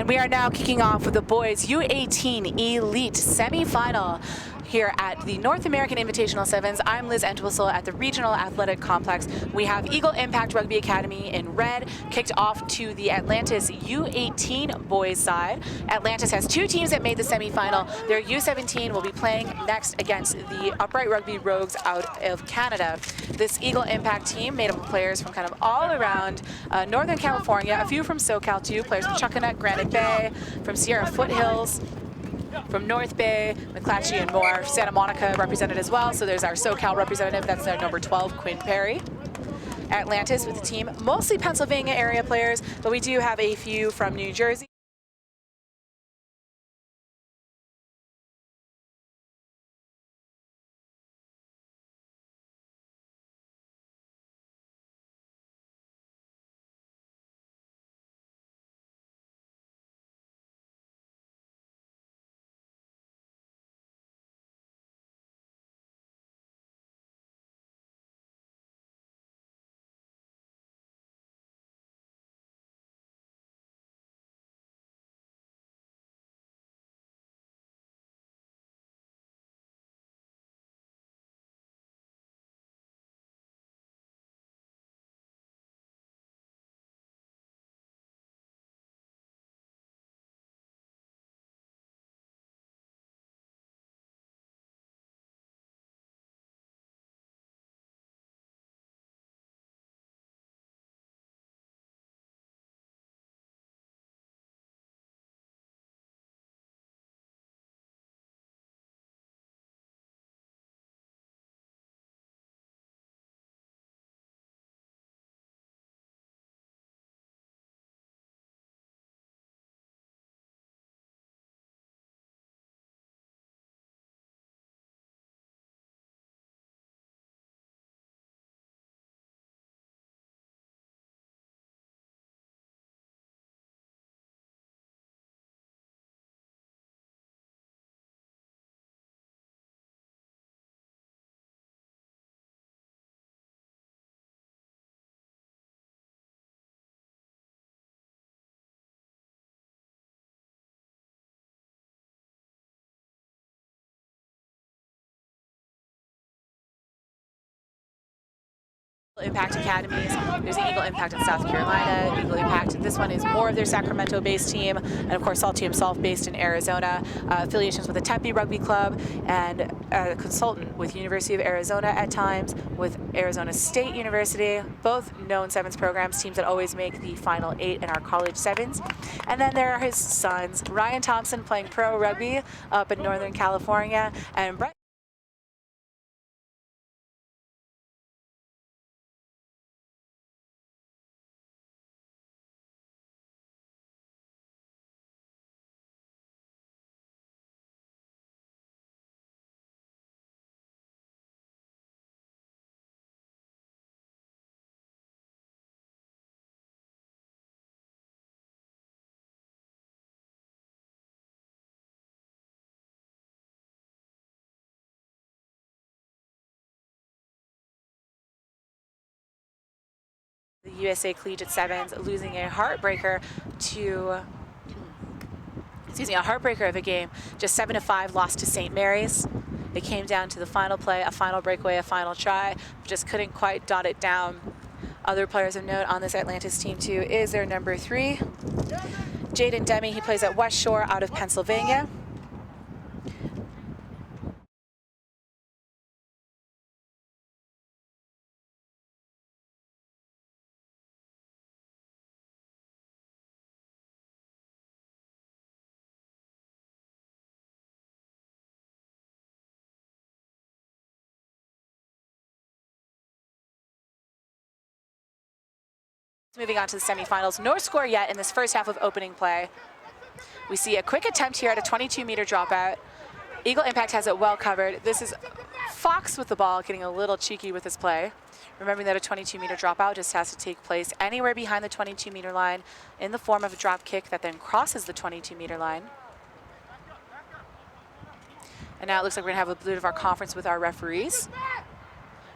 We are now kicking off with the boys U18 Elite semifinal here at the North American Invitational Sevens. I'm Liz Entwistle at the Regional Athletic Complex. We have Eagle Impact Rugby Academy in red, kicked off to the Atlantis U18 boys side. Atlantis has two teams that made the semifinal. Their U17 will be playing next against the Upright Rugby Rogues out of Canada. This Eagle Impact team made up of players from kind of all around Northern California, a few from SoCal too, players from Chuckanut, Granite Bay, from Sierra Foothills, from North Bay, McClatchy, and more. Santa Monica represented as well, so there's our SoCal representative, that's their number 12, Quinn Perry. Atlantis with the team, mostly Pennsylvania area players, but we do have a few from New Jersey. Impact Academies. There's an Eagle Impact in South Carolina, Eagle Impact. This one is more of their Sacramento-based team, and of course Salty himself based in Arizona. Affiliations with the Tempe Rugby Club, and a consultant with University of Arizona at times, with Arizona State University, both known sevens programs, teams that always make the final 8 in our college sevens. And then there are his sons, Ryan Thompson playing pro rugby up in Northern California, and Brett. The USA Collegiate Sevens losing a heartbreaker of a game, just 7-5 lost to St. Mary's. It came down to the final play, a final breakaway, a final try, just couldn't quite dot it down. Other players of note on this Atlantis team too is their number 3, Jaden Demi. He plays at West Shore out of Pennsylvania. Moving on to the semifinals, no score yet in this first half of opening play. We see a quick attempt here at a 22-meter dropout. Eagle Impact has it well covered. This is Fox with the ball, getting a little cheeky with his play. Remembering that a 22-meter dropout just has to take place anywhere behind the 22-meter line in the form of a drop kick that then crosses the 22-meter line. And now it looks like we're gonna have a bit of our conference with our referees.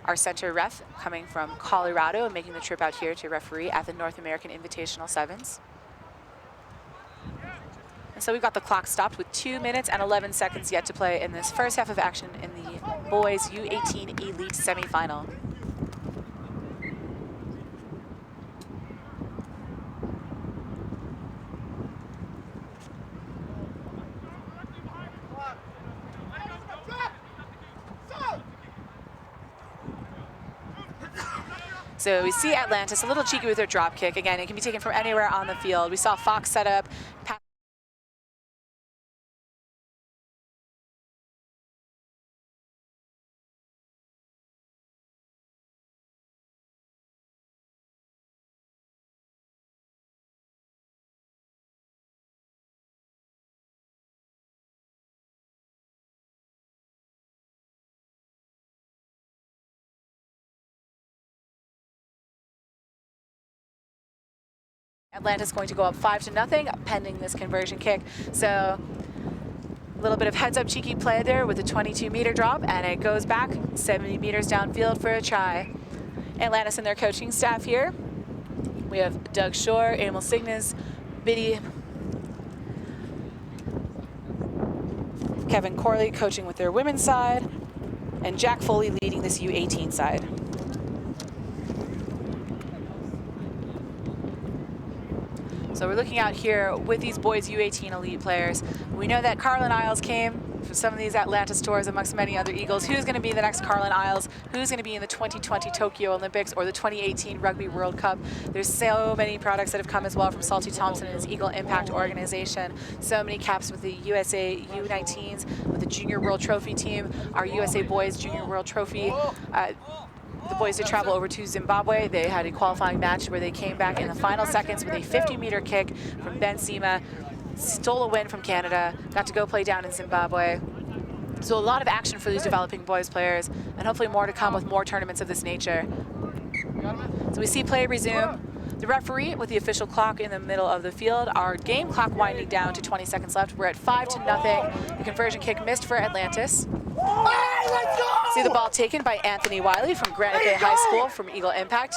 Our center ref coming from Colorado and making the trip out here to referee at the North American Invitational Sevens. And so we've got the clock stopped with 2 minutes and 11 seconds yet to play in this first half of action in the boys U18 Elite semifinal. So we see Atlantis a little cheeky with their drop kick. Again, it can be taken from anywhere on the field. We saw Fox set up. Atlantis going to go up 5-0, pending this conversion kick. So a little bit of heads-up cheeky play there with a 22-meter drop, and it goes back 70 meters downfield for a try. Atlantis and their coaching staff here. We have Doug Shore, Emil Signes, Biddy, Kevin Corley coaching with their women's side, and Jack Foley leading this U18 side. So we're looking out here with these boys U18 elite players. We know that Carlin Isles came for some of these Atlantis tours amongst many other Eagles. Who's going to be the next Carlin Isles? Who's going to be in the 2020 Tokyo Olympics or the 2018 Rugby World Cup? There's so many products that have come as well from Salty Thompson and his Eagle Impact organization. So many caps with the USA U19s, with the Junior World Trophy team, our USA Boys Junior World Trophy. The boys did travel over to Zimbabwe. They had a qualifying match where they came back in the final seconds with a 50-meter kick from Ben Sema, stole a win from Canada, got to go play down in Zimbabwe. So a lot of action for these developing boys players, and hopefully more to come with more tournaments of this nature. So we see play resume. The referee with the official clock in the middle of the field. Our game clock winding down to 20 seconds left. We're at 5-0. The conversion kick missed for Atlantis. See the ball taken by Anthony Wiley from Granite Bay High School from Eagle Impact.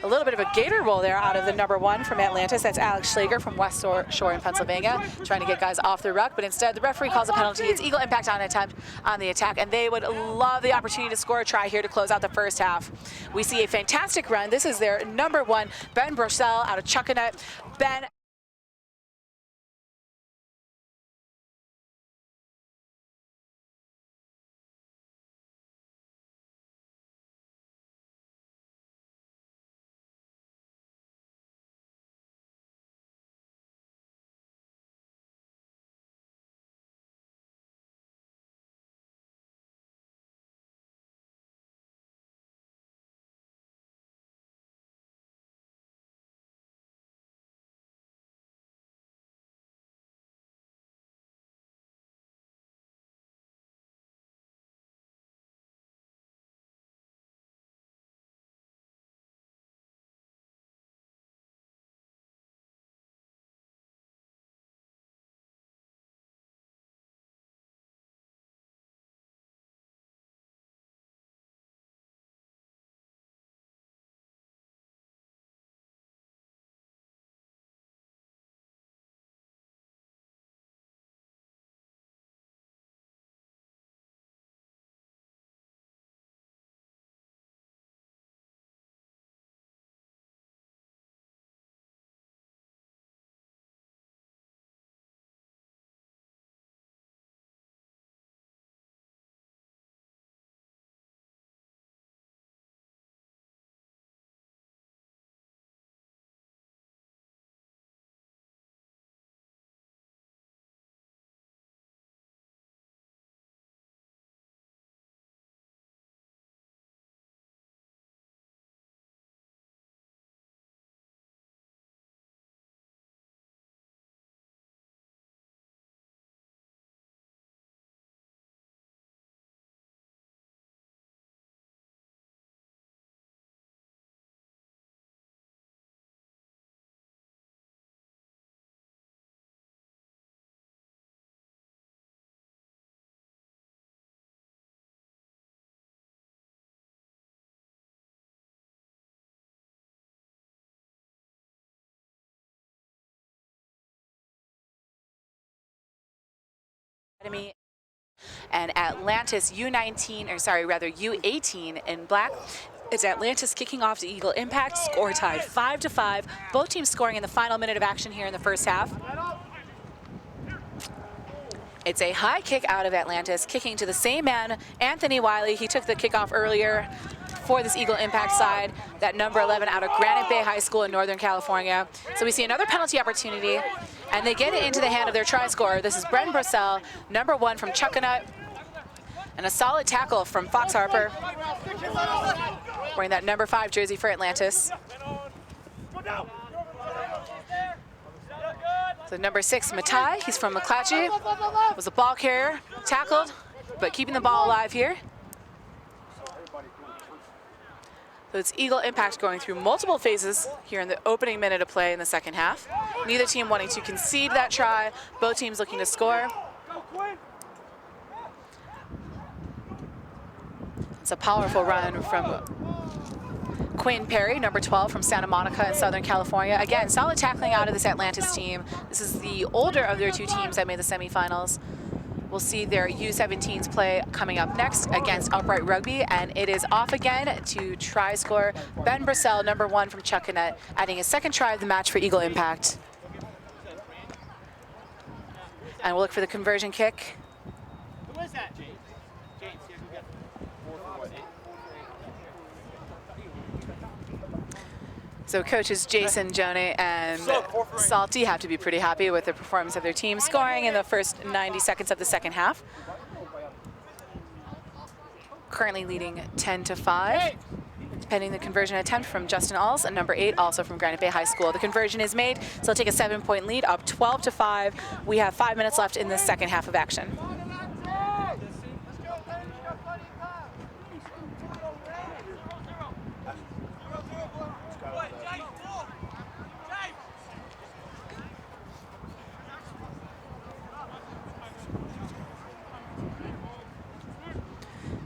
A little bit of a gator roll there out of the #1 from Atlantis. That's Alex Schlager from West Shore in Pennsylvania, trying to get guys off the ruck, but instead the referee calls a penalty. It's Eagle Impact on attempt on the attack, and they would love the opportunity to score a try here to close out the first half. We see a fantastic run. This is their #1, Ben Brochelle out of Chuckanut. Ben Academy and Atlantis U18 in black. It's Atlantis kicking off to Eagle Impact, score tied 5-5. Both teams scoring in the final minute of action here in the first half. It's a high kick out of Atlantis, kicking to the same man, Anthony Wiley. He took the kickoff earlier for this Eagle Impact side, that number 11 out of Granite Bay High School in Northern California. So we see another penalty opportunity, and they get it into the hand of their try scorer. This is Bren Brissell, number 1 from Chuckanut, and a solid tackle from Fox Harper, wearing that number 5 jersey for Atlantis. So number 6, Matai, he's from McClatchy, was a ball carrier, tackled, but keeping the ball alive here. So it's Eagle Impact going through multiple phases here in the opening minute of play in the second half. Neither team wanting to concede that try, both teams looking to score. It's a powerful run from Quinn Perry, number 12 from Santa Monica in Southern California. Again, solid tackling out of this Atlantis team. This is the older of their 2 teams that made the semifinals. We'll see their U17s play coming up next against Upright Rugby, and it is off again to try scorer Ben Brissell, number 1 from Chuckanut, adding his second try of the match for Eagle Impact. And we'll look for the conversion kick. Who is that, James? So coaches Jason, Jonah, and Salty have to be pretty happy with the performance of their team, scoring in the first 90 seconds of the second half. Currently leading 10-5, pending the conversion attempt from Justin Alls, and number 8, also from Granite Bay High School. The conversion is made, so they'll take a 7-point lead, up 12-5. We have 5 minutes left in the second half of action.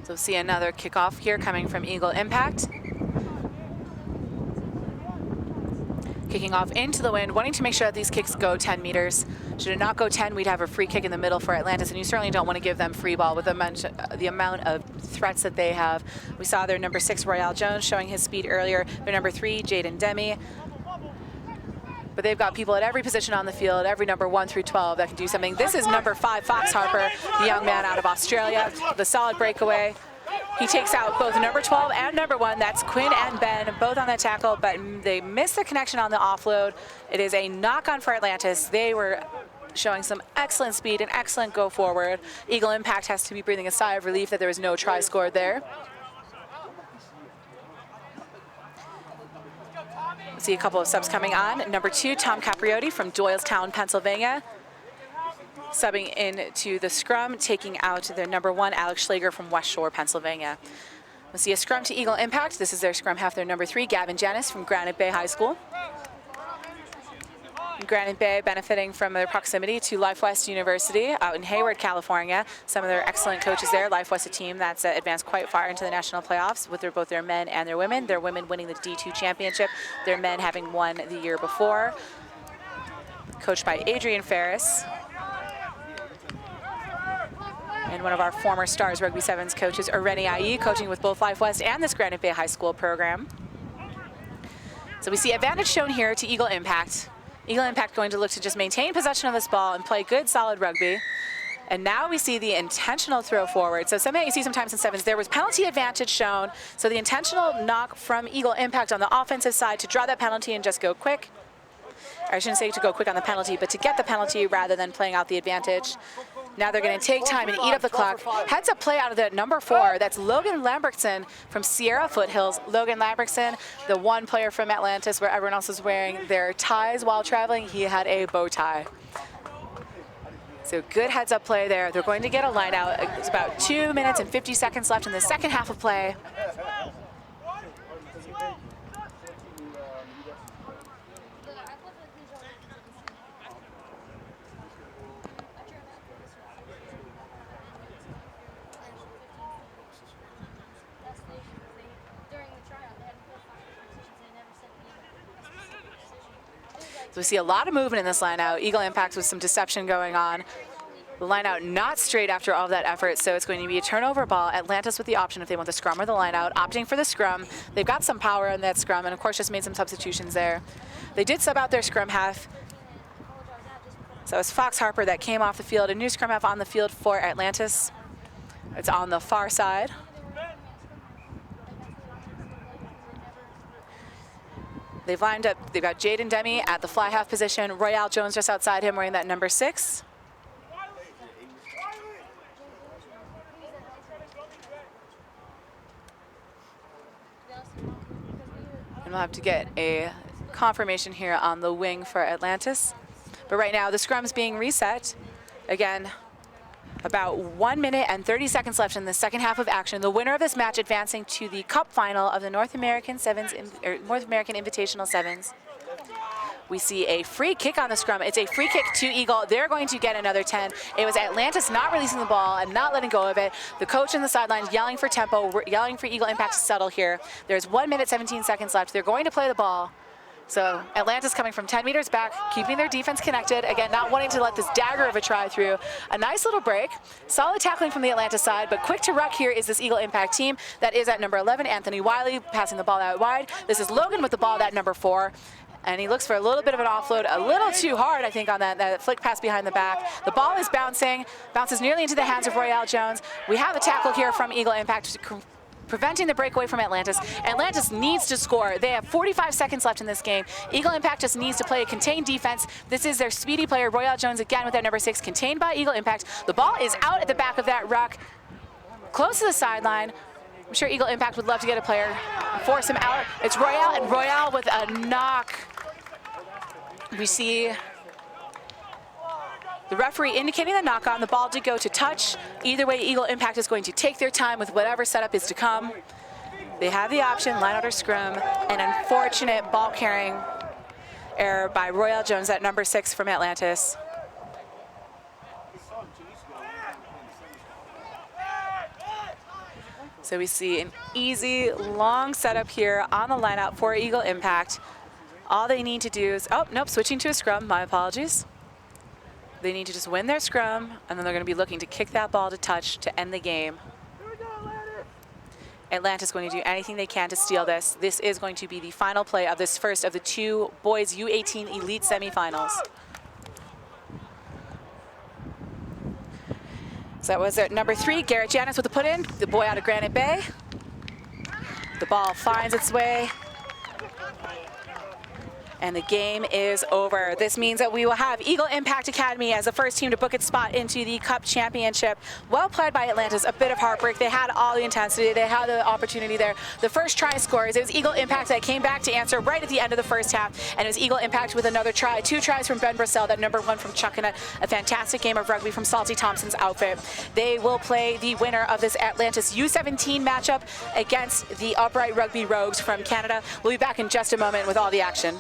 So see another kickoff here coming from Eagle Impact. Kicking off into the wind, wanting to make sure that these kicks go 10 meters. Should it not go 10, we'd have a free kick in the middle for Atlantis, and you certainly don't want to give them free ball with the amount of threats that they have. We saw their number 6, Royale Jones, showing his speed earlier. Their number 3, Jaden Demi. But they've got people at every position on the field, every number 1 through 12 that can do something. This is number 5, Fox Harper, the young man out of Australia, the solid breakaway. He takes out both number 12 and number 1. That's Quinn and Ben, both on that tackle, but they missed the connection on the offload. It is a knock-on for Atlantis. They were showing some excellent speed and excellent go forward. Eagle Impact has to be breathing a sigh of relief that there was no try scored there. See a couple of subs coming on. Number 2, Tom Capriotti from Doylestown, Pennsylvania, subbing into the scrum, taking out their number 1, Alex Schlager from West Shore, Pennsylvania. We'll see a scrum to Eagle Impact. This is their scrum half, their number 3, Gavin Janis from Granite Bay High School. Granite Bay benefiting from their proximity to Life West University out in Hayward, California. Some of their excellent coaches there. Life West, a team that's advanced quite far into the national playoffs with both their men and their women. Their women winning the D2 championship, their men having won the year before. Coached by Adrian Ferris. And one of our former Stars Rugby Sevens coaches, Irene Ayi, coaching with both Life West and this Granite Bay High School program. So we see advantage shown here to Eagle Impact. Eagle Impact going to look to just maintain possession of this ball and play good, solid rugby. And now we see the intentional throw forward. So something you see sometimes in sevens, there was penalty advantage shown. So the intentional knock from Eagle Impact on the offensive side to draw that penalty and just go quick. Or I shouldn't say to go quick on the penalty, but to get the penalty rather than playing out the advantage. Now they're going to take time and eat up the clock. Heads up play out of the number 4. That's Logan Lambertson from Sierra Foothills. Logan Lambertson, the one player from Atlantis where everyone else was wearing their ties while traveling. He had a bow tie. So good heads up play there. They're going to get a line out. It's about 2 minutes and 50 seconds left in the second half of play. So we see a lot of movement in this line out. Eagle Impact with some deception going on. The line out not straight after all of that effort, so it's going to be a turnover ball. Atlantis with the option if they want the scrum or the line out, opting for the scrum. They've got some power in that scrum, and of course just made some substitutions there. They did sub out their scrum half. So it's Fox Harper that came off the field. A new scrum half on the field for Atlantis. It's on the far side. They've lined up, they've got Jaden Demi at the fly half position, Royale Jones just outside him wearing that number 6. And we'll have to get a confirmation here on the wing for Atlantis. But right now the scrum's being reset. Again, about 1 minute and 30 seconds left in the second half of action. The winner of this match advancing to the Cup final of the North American Invitational Sevens. We see a free kick on the scrum. It's a free kick to Eagle. They're going to get another 10. It was Atlantis not releasing the ball and not letting go of it. The coach in the sidelines yelling for tempo, yelling for Eagle Impact to settle here. There's 1 minute, 17 seconds left. They're going to play the ball. So Atlantis coming from 10 meters back, keeping their defense connected. Again, not wanting to let this dagger of a try through. A nice little break. Solid tackling from the Atlantis side, but quick to ruck here is this Eagle Impact team. That is at number 11, Anthony Wiley, passing the ball out wide. This is Logan with the ball at number 4. And he looks for a little bit of an offload, a little too hard, I think, on that flick pass behind the back. The ball is bouncing, bounces nearly into the hands of Royale Jones. We have a tackle here from Eagle Impact, preventing the breakaway from Atlantis. Atlantis needs to score. They have 45 seconds left in this game. Eagle Impact just needs to play a contained defense. This is their speedy player, Royale Jones, again with that number 6, contained by Eagle Impact. The ball is out at the back of that ruck, close to the sideline. I'm sure Eagle Impact would love to get a player, force him out. It's Royale, and Royale with a knock. We see the referee indicating the knock on. The ball did go to touch. Either way, Eagle Impact is going to take their time with whatever setup is to come. They have the option, line out or scrum. An unfortunate ball carrying error by Royale Jones at number 6 from Atlantis. So we see an easy, long setup here on the line out for Eagle Impact. All they need to do is, oh, nope, switching to a scrum, my apologies. They need to just win their scrum, and then they're going to be looking to kick that ball to touch to end the game. Atlantis is going to do anything they can to steal this. This is going to be the final play of this first of the 2 boys U18 Elite semifinals. So that was at number 3, Garrett Janis with the put-in, the boy out of Granite Bay. The ball finds its way. And the game is over. This means that we will have Eagle Impact Academy as the first team to book its spot into the Cup Championship. Well played by Atlantis, a bit of heartbreak. They had all the intensity, they had the opportunity there. The first try scores, it was Eagle Impact that came back to answer right at the end of the first half, and it was Eagle Impact with another try. 2 tries from Ben Brissell, that number 1 from Chuckanut. A fantastic game of rugby from Salty Thompson's outfit. They will play the winner of this Atlantis U17 matchup against the Upright Rugby Rogues from Canada. We'll be back in just a moment with all the action.